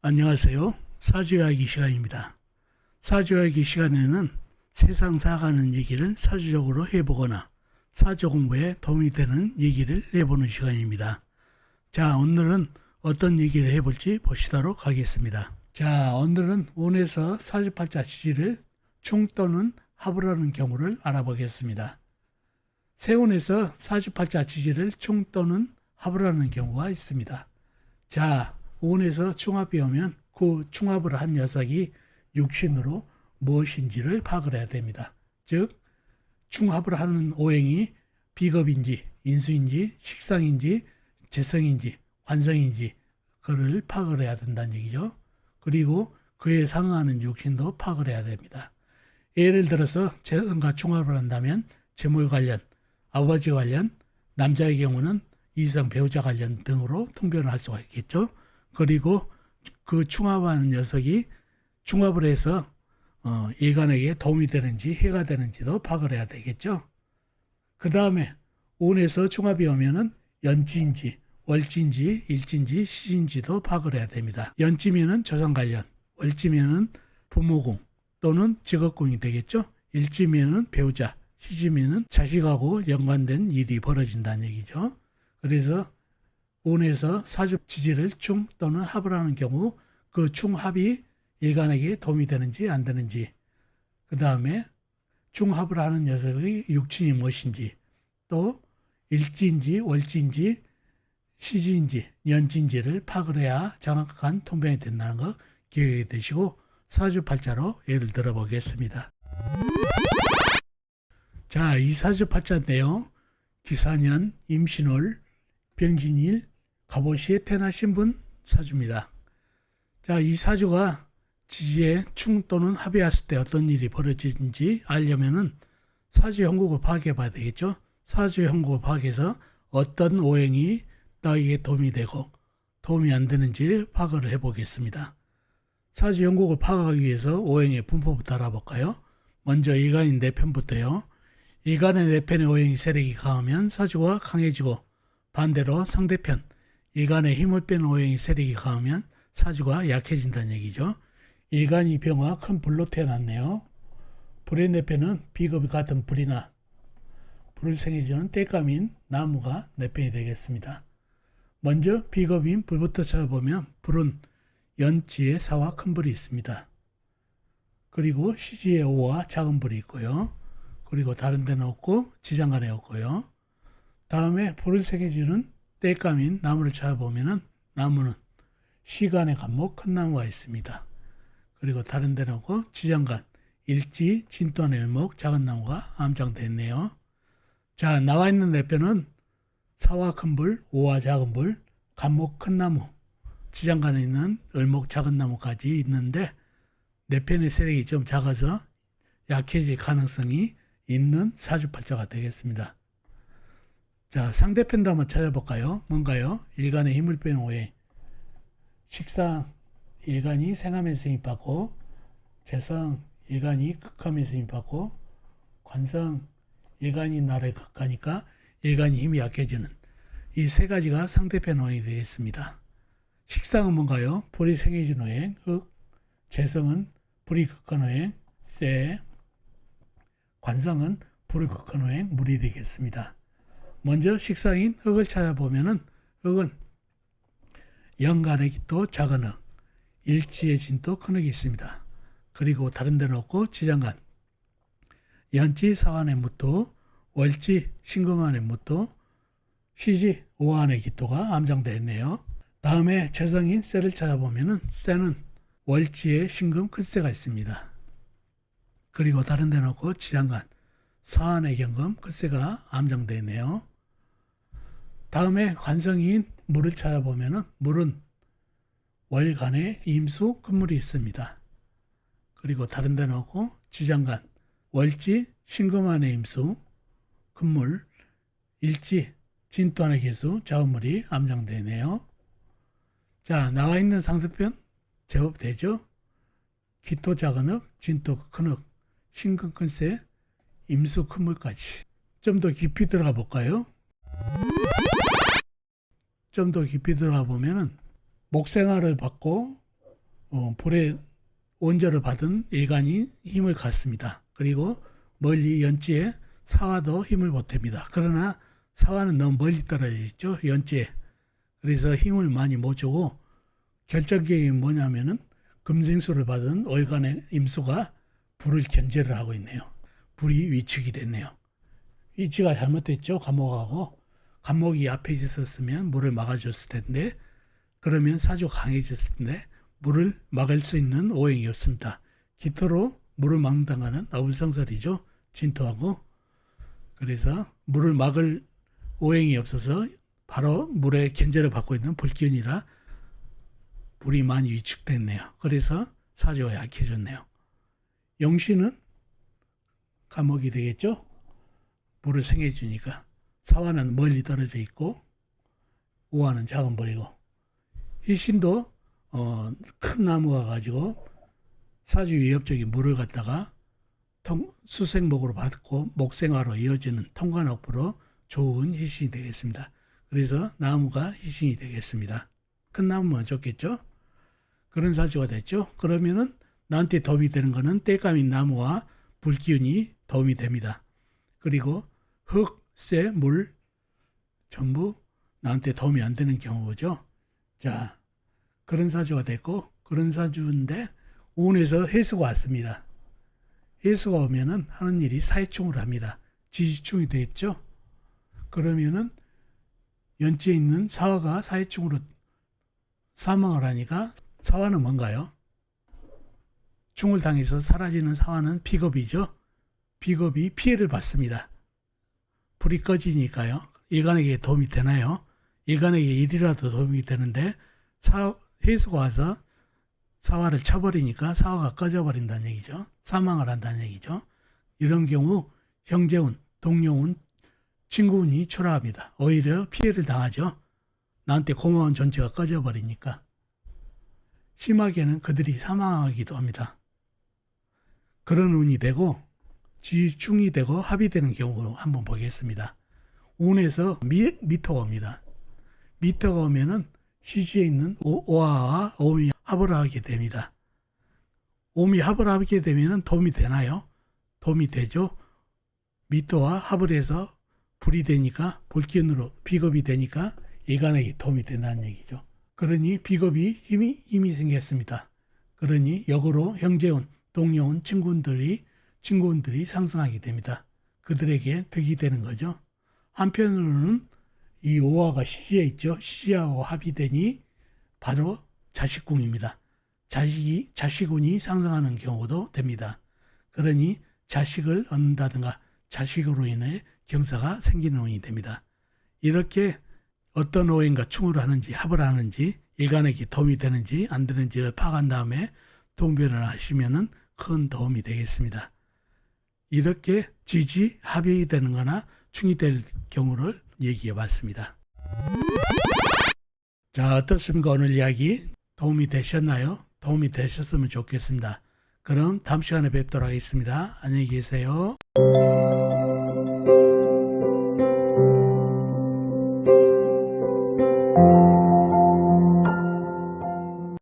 안녕하세요. 사주이야기 시간입니다. 사주이야기 시간에는 세상 사가는 얘기를 사주적으로 해보거나 사주 공부에 도움이 되는 얘기를 내보는 시간입니다. 자, 오늘은 어떤 얘기를 해볼지 보시도록 하겠습니다. 자, 오늘은 운에서 사주팔자 지지를 충 또는 합을 하는 경우를 알아보겠습니다. 세운에서 사주팔자 지지를 충 또는 합을 하는 경우가 있습니다. 자, 운에서 충합이 오면 그 충합을 한 녀석이 육신으로 무엇인지를 파악을 해야 됩니다. 즉 충합을 하는 오행이 비겁인지 인수인지 식상인지 재성인지 관성인지 그를 파악을 해야 된다는 얘기죠. 그리고 그에 상응하는 육신도 파악을 해야 됩니다. 예를 들어서 재성과 충합을 한다면 재물 관련, 아버지 관련, 남자의 경우는 이성 배우자 관련 등으로 통변을 할 수가 있겠죠. 그리고 그 충합하는 녀석이 충합을 해서 일간에게 도움이 되는지 해가 되는지도 파악을 해야 되겠죠. 그 다음에 운에서 충합이 오면은 연지인지 월지인지 일지인지 시지인지도 파악을 해야 됩니다. 연지면은 조상 관련, 월지면은 부모궁 또는 직업궁이 되겠죠. 일지면은 배우자, 시지면은 자식하고 연관된 일이 벌어진다는 얘기죠. 그래서 운에서 사주 지지를 충 또는 합을 하는 경우 그 충합이 일간에게 도움이 되는지 안 되는지, 그 다음에 충합을 하는 녀석의 육친이 무엇인지, 또 일지인지 월지인지 시지인지 연지인지를 파악을 해야 정확한 통변이 된다는 거 기억해 두시고 사주팔자로 예를 들어보겠습니다. 자, 이 사주팔자인데요. 기사년, 임신월, 병진일, 갑오시에 태어나신 분 사주입니다. 자, 이 사주가 지지에 충 또는 합이 왔을 때 어떤 일이 벌어지는지 알려면은 사주 형국을 파악해 봐야 되겠죠. 사주 형국을 파악해서 어떤 오행이 나에게 도움이 되고 도움이 안 되는지를 파악을 해 보겠습니다. 사주 형국을 파악하기 위해서 오행의 분포부터 알아볼까요? 먼저 일간인 내편부터요. 일간의 내편의 오행이 세력이 강하면 사주가 강해지고 반대로 상대편 일간의 힘을 빼는 오행이 세력이 강하면 사주가 약해진다는 얘기죠. 일간이 병화 큰 불로 태어났네요. 불의 내편은 비겁이 같은 불이나 불을 생겨주는 땔감인 나무가 내편이 되겠습니다. 먼저 비겁인 불부터 찾아보면 불은 연지에 사와 큰 불이 있습니다. 그리고 시지에 오와 작은 불이 있고요. 그리고 다른 데는 없고 지장간에 없고요. 다음에 불을 생겨주는 땔감인 나무를 찾아보면은 나무는 시간의 간목 큰 나무가 있습니다. 그리고 다른 데는 없고 지장간, 일지, 진또한 일목 작은 나무가 암장되어 있네요. 자, 나와 있는 내편은 사와 큰 불, 오와 작은 불, 간목 큰 나무, 지장간에 있는 을목 작은 나무까지 있는데 내편의 세력이 좀 작아서 약해질 가능성이 있는 사주팔자가 되겠습니다. 자, 상대편도 한번 찾아볼까요? 뭔가요? 일간의 힘을 빼는 오행. 식상, 일간이 생함에서 힘받고, 재성, 일간이 극함에서 힘받고, 관성, 일간이 나라에 극하니까 일간이 힘이 약해지는 이 세 가지가 상대편 오행이 되겠습니다. 식상은 뭔가요? 불이 생겨진 오행, 흑, 재성은 불이 극한 오행, 쇠, 관성은 불이 극한 오행, 물이 되겠습니다. 먼저 식상인 흑을 찾아보면은 흑은 연간의 기토 작은 흑, 일지의 진토 큰 흑이 있습니다. 그리고 다른 데는 없고 지장간, 연지 사환의 무토, 월지 신금환의 무토, 시지 오한의 기토가 암장되어 있네요. 다음에 재성인 쇠를 찾아보면은 쇠는 월지에 신금 큰 쇠가 있습니다. 그리고 다른 데는 없고 지장간, 사환의 경금 큰 쇠가 암장되어 있네요. 다음에 관성인 물을 찾아보면은 물은 월간에 임수 큰물이 있습니다. 그리고 다른 데는 없고 지장간, 월지 신금안의 임수 큰물, 일지 진토안의 개수 작은 물이 암장되어 있네요. 자, 나와 있는 상대편 제법 되죠? 기토 작은 흙, 진토 큰 흙, 신금 큰 쇠, 임수 큰 물까지. 좀 더 깊이 들어가 볼까요? 좀 더 깊이 들어가 보면은 목생활을 받고 불의 원저를 받은 일간이 힘을 갖습니다. 그리고 멀리 연지에 사화도 힘을 보탭니다. 그러나 사화는 너무 멀리 떨어져 있죠. 연지에. 그래서 힘을 많이 못 주고 결정적인 게 뭐냐면은 금생수를 받은 월간의 임수가 불을 견제를 하고 있네요. 불이 위축이 됐네요. 위치가 잘못됐죠. 간목하고. 간목이 앞에 있었으면 물을 막아줬을 텐데 그러면 사주가 강해졌을 텐데 물을 막을 수 있는 오행이 없습니다. 기토로 물을 막는다는 것은 어불성설이죠. 진토하고. 그래서 물을 막을 오행이 없어서 바로 물의 견제를 받고 있는 불기운이라 불이 많이 위축됐네요. 그래서 사주가 약해졌네요. 용신은 감옥이 되겠죠. 물을 생해주니까. 사화는 멀리 떨어져 있고 우화는 작은 벌이고 희신도 큰 나무가 가지고 사주 위협적인 물을 갖다가 수생목으로 받고 목생화로 이어지는 통관업으로 좋은 희신이 되겠습니다. 그래서 나무가 희신이 되겠습니다. 큰 나무만 좋겠죠. 그런 사주가 됐죠. 그러면은 나한테 도움이 되는 거는 때감인 나무와 불기운이 도움이 됩니다. 그리고 흙, 쇠, 물 전부 나한테 도움이 안 되는 경우죠. 자, 그런 사주가 됐고 그런 사주인데 운에서 해수가 왔습니다. 해수가 오면은 하는 일이 사회충을 합니다. 지지충이 되겠죠. 그러면은 연지에 있는 사화가 사회충으로 사망을 하니까 사화는 뭔가요? 충을 당해서 사라지는 사화는 비겁이죠. 비겁이 피해를 받습니다. 불이 꺼지니까요. 일간에게 도움이 되나요? 일간에게 일이라도 도움이 되는데 해수가 와서 사화를 쳐버리니까 사화가 꺼져버린다는 얘기죠. 사망을 한다는 얘기죠. 이런 경우 형제운, 동료운, 친구운이 초라합니다. 오히려 피해를 당하죠. 나한테 고마운 존재가 꺼져버리니까. 심하게는 그들이 사망하기도 합니다. 그런 운이 되고 지충이 되고 합이 되는 경우로 한번 보겠습니다. 운에서 미토가 옵니다. 미토가 오면은 시지에 있는 오화와 오미 합을 하게 됩니다. 오미 합을 하게 되면은 도움이 되나요? 도움이 되죠. 미토와 합을 해서 불이 되니까 불기운으로 비겁이 되니까 일간에게 도움이 된다는 얘기죠. 그러니 비겁이 힘이 생겼습니다. 그러니 역으로 형제운, 동료운, 친구운들이 상승하게 됩니다. 그들에게 득이 되는 거죠. 한편으로는 이 오화가 시지에 있죠. 시지하고 합이 되니 바로 자식궁입니다. 자식운이 상승하는 경우도 됩니다. 그러니 자식을 얻는다든가 자식으로 인해 경사가 생기는 운이 됩니다. 이렇게 어떤 오행과 충을 하는지 합을 하는지 일간에게 도움이 되는지 안 되는지를 파악한 다음에 동변을 하시면은 큰 도움이 되겠습니다. 이렇게 지지 합이 되는 거나 충이 될 경우를 얘기해 봤습니다. 자, 어떻습니까? 오늘 이야기 도움이 되셨나요? 도움이 되셨으면 좋겠습니다. 그럼 다음 시간에 뵙도록 하겠습니다. 안녕히 계세요.